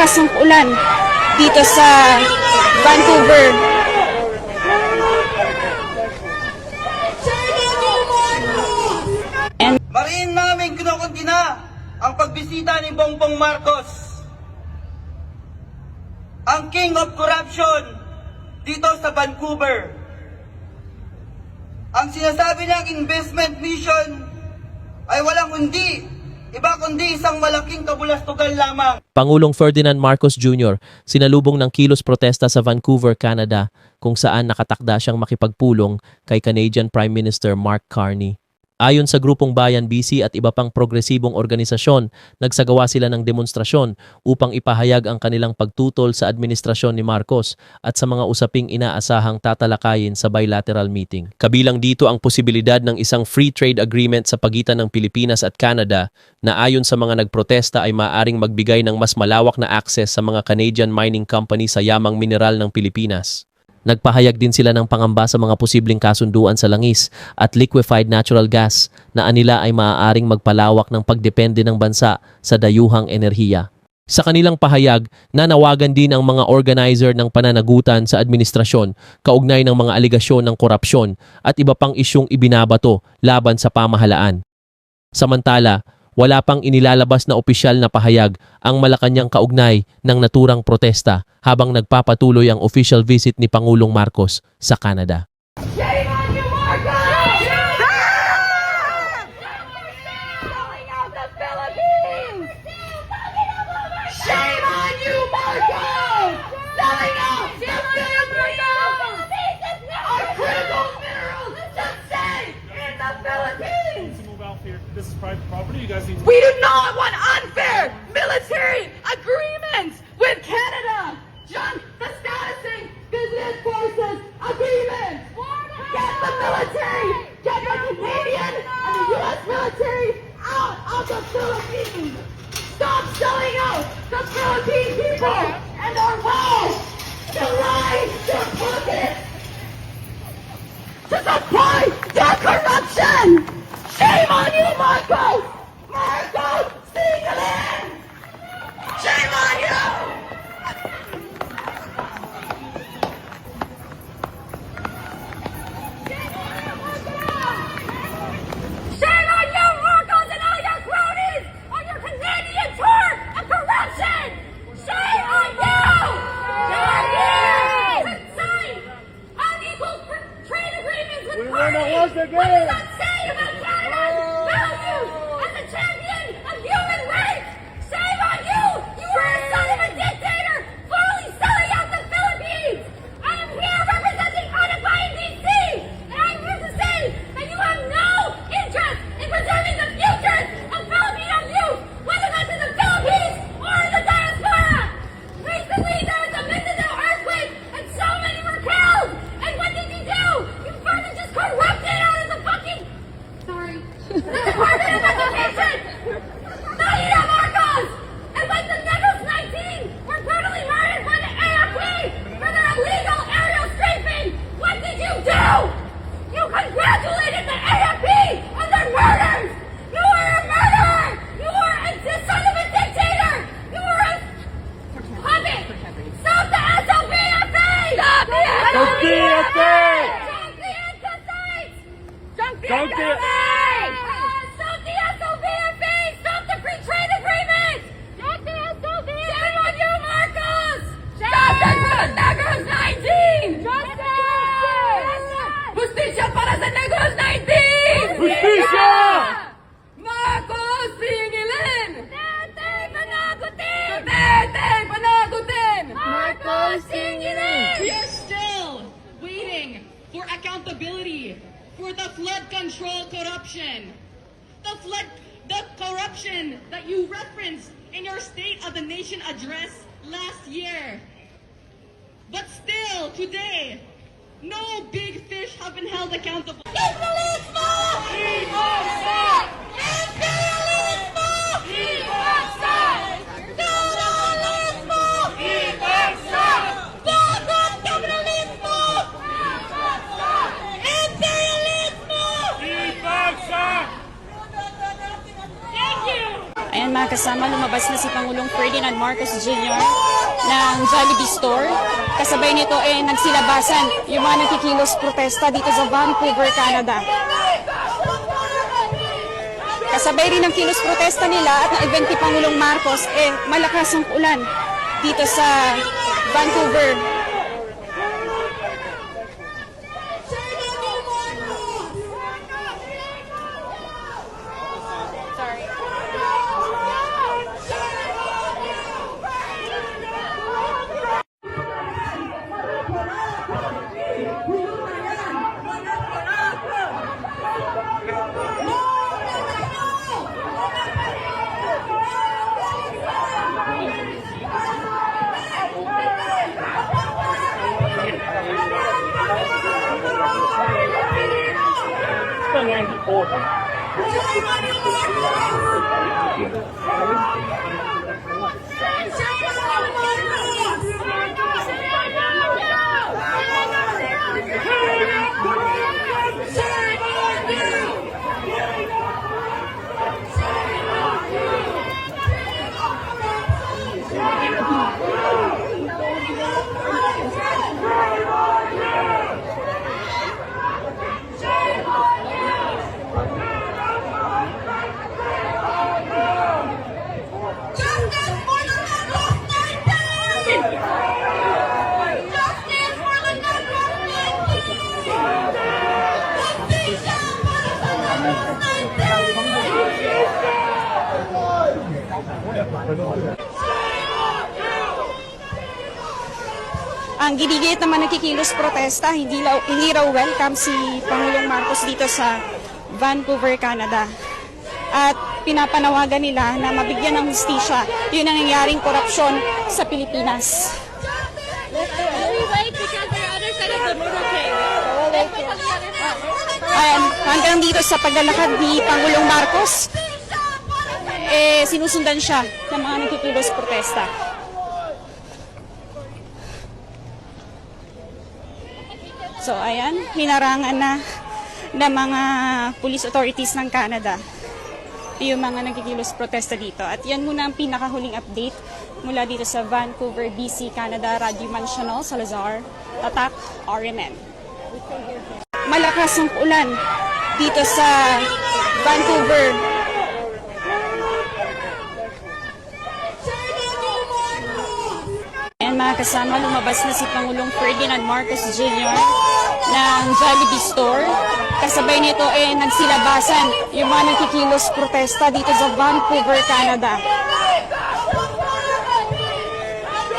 malakas ng ulan dito sa Vancouver. Mariin namin kinukuntina ang pagbisita ni Bongbong Marcos, ang King of Corruption dito sa Vancouver. Ang sinasabi niyang investment mission ay walang iba kundi isang malaking kabulastugan lamang. Pangulong Ferdinand Marcos Jr. sinalubong ng kilos protesta sa Vancouver, Canada, kung saan nakatakda siyang makipagpulong kay Canadian Prime Minister Mark Carney. Ayon sa Grupong Bayan BC at iba pang progresibong organisasyon, nagsagawa sila ng demonstrasyon upang ipahayag ang kanilang pagtutol sa administrasyon ni Marcos at sa mga usaping inaasahang tatalakayin sa bilateral meeting. Kabilang dito ang posibilidad ng isang free trade agreement sa pagitan ng Pilipinas at Canada na ayon sa mga nagprotesta ay maaaring magbigay ng mas malawak na access sa mga Canadian mining company sa yamang mineral ng Pilipinas. Nagpahayag din sila ng pangamba sa mga posibleng kasunduan sa langis at liquefied natural gas na anila ay maaaring magpalawak ng pagdepende ng bansa sa dayuhang enerhiya. Sa kanilang pahayag, nanawagan din ang mga organizer ng pananagutan sa administrasyon kaugnay ng mga aligasyon ng korupsyon at iba pang isyung ibinabato laban sa pamahalaan. Samantala, wala pang inilalabas na opisyal na pahayag ang Malacanang kaugnay ng naturang protesta habang nagpapatuloy ang official visit ni Pangulong Marcos sa Canada. Shame on you, Marcos! Selling out the Philippines! Shame on you, Marcos! Selling out the Philippines! Our critical minerals to stay in the Philippines! Move out here. This is private property. You guys need to. We do not want unfair military agreements with Canada! Junk the statusing business forces agreements! Get the military, get the Canadian and the U.S. military out of the Philippines! Stop selling out the Philippine people and our wealth to line their pockets! To support their corruption! Shame on you, Marcos! Marcos, single in! Shame on you! Shame on you, Marcos, and all your cronies on your Canadian tour of corruption! Shame on you! To sign unequal trade agreements with parties! What does that say about Canada's values as a champion of human rights? Shame on you! You are a son of a dictator, fully selling out the Philippines! I am here representing Ottawa BC, and I am here to say that you have no interest in preserving the futures of Filipino youth, whether that's in the Philippines or in the diaspora! Recently, there was a Mindanao earthquake, and so many were killed! And what did you do? You further just corrupted out of the fucking... Sorry. The Department of Education! Salida Marcos! And when the Negros 19 were brutally murdered by the AFP for their illegal aerial strafing, what did you do? You congratulated the AFP on their murders! You are a murderer! You are a son of a dictator! You are a puppet! Stop the SOBFA! Stop the SOBFA! Stop the anti-sites! Stop the SOBFA! Stop the SOBFA! Stop the free trade agreement! Stop the SOBFA! Shame on you, Marcos! Justice for the Negros 19! Justice! Justicia para sa Negros 19! Justicia! Marcos, singilin! Duterte, panagutin! Duterte, panagutin! Marcos, singilin! We are still waiting for accountability for the flood control corruption. The corruption that you referenced in your State of the Nation address last year. But still, today, no big fish have been held accountable. Imperialismo! Imperialismo! Feudalismo! Bakit kapitalismo? Imperialismo! Ayan mga kasama, lumabas na si Pangulong Ferdinand Marcos Jr. ng Jollibee store. Kasabay nito nagsilabasan yung mga nagkikilos protesta dito sa Vancouver, Canada. Kasabay rin ng kilos protesta nila at na-event ni Pangulong Marcos, malakas ang ulan dito sa Vancouver. Ang ginigit naman nagkikilos protesta, hindi raw welcome si Pangulong Marcos dito sa Vancouver, Canada. At pinapanawagan nila na mabigyan ng hustisya yung nangyayaring korupsyon sa Pilipinas. Ayan, hanggang dito sa paglalakad ni Pangulong Marcos, sinusundan siya ng mga nagkikilos protesta. So ayan, hinarangan na ng mga police authorities ng Canada yung mga nagkikilos protesta dito. At yan muna ang pinakahuling update mula dito sa Vancouver, BC, Canada. Radyo Mansional, Salazar, Tatak, RMN. Malakas ang ulan dito sa Vancouver. And mga kasama, lumabas na si Pangulong Ferdinand Marcos Jr. ng Jollibee store. Kasabay nito nagsilabasan yung mga nagkikilos protesta dito sa Vancouver, Canada.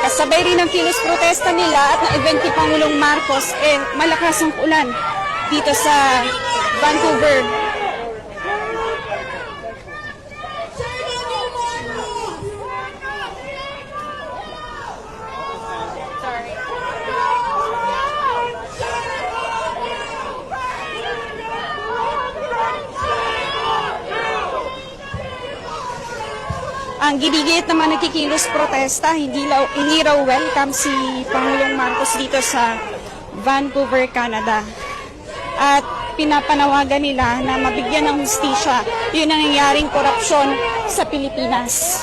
Kasabay rin ng kilos protesta nila at na-event ni Pangulong Marcos, malakas ang ulan dito sa Vancouver. Ang ginigit naman nagkikilos protesta, hindi raw welcome si Pangulong Marcos dito sa Vancouver, Canada. At pinapanawagan nila na mabigyan ng hustisya yung nangyayaring korupsyon sa Pilipinas.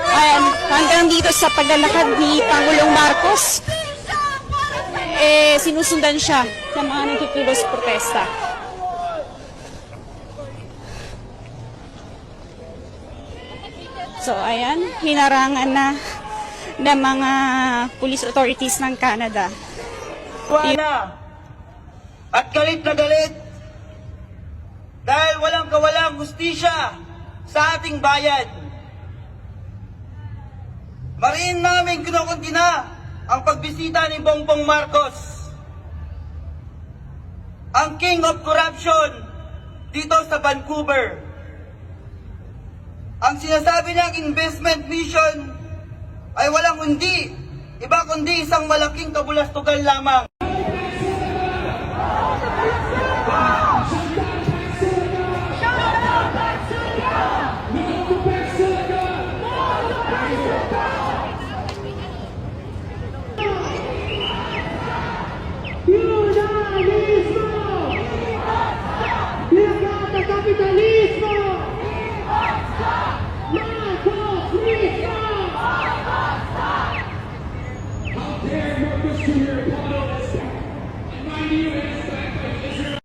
Ayan, hanggang dito sa paglalakad ni Pangulong Marcos, sinusundan siya ng mga nagkikilos protesta. So ayan, hinarangan na ng mga police authorities ng Canada. Wala. At galit na galit dahil walang kawalang hustisya sa ating bayan. Mariin namin kinukuntina ang pagbisita ni Bongbong Marcos, ang King of Corruption dito sa Vancouver. Ang sinasabi niyang investment mission ay walang hindi, iba kundi isang malaking kabulastugan lamang.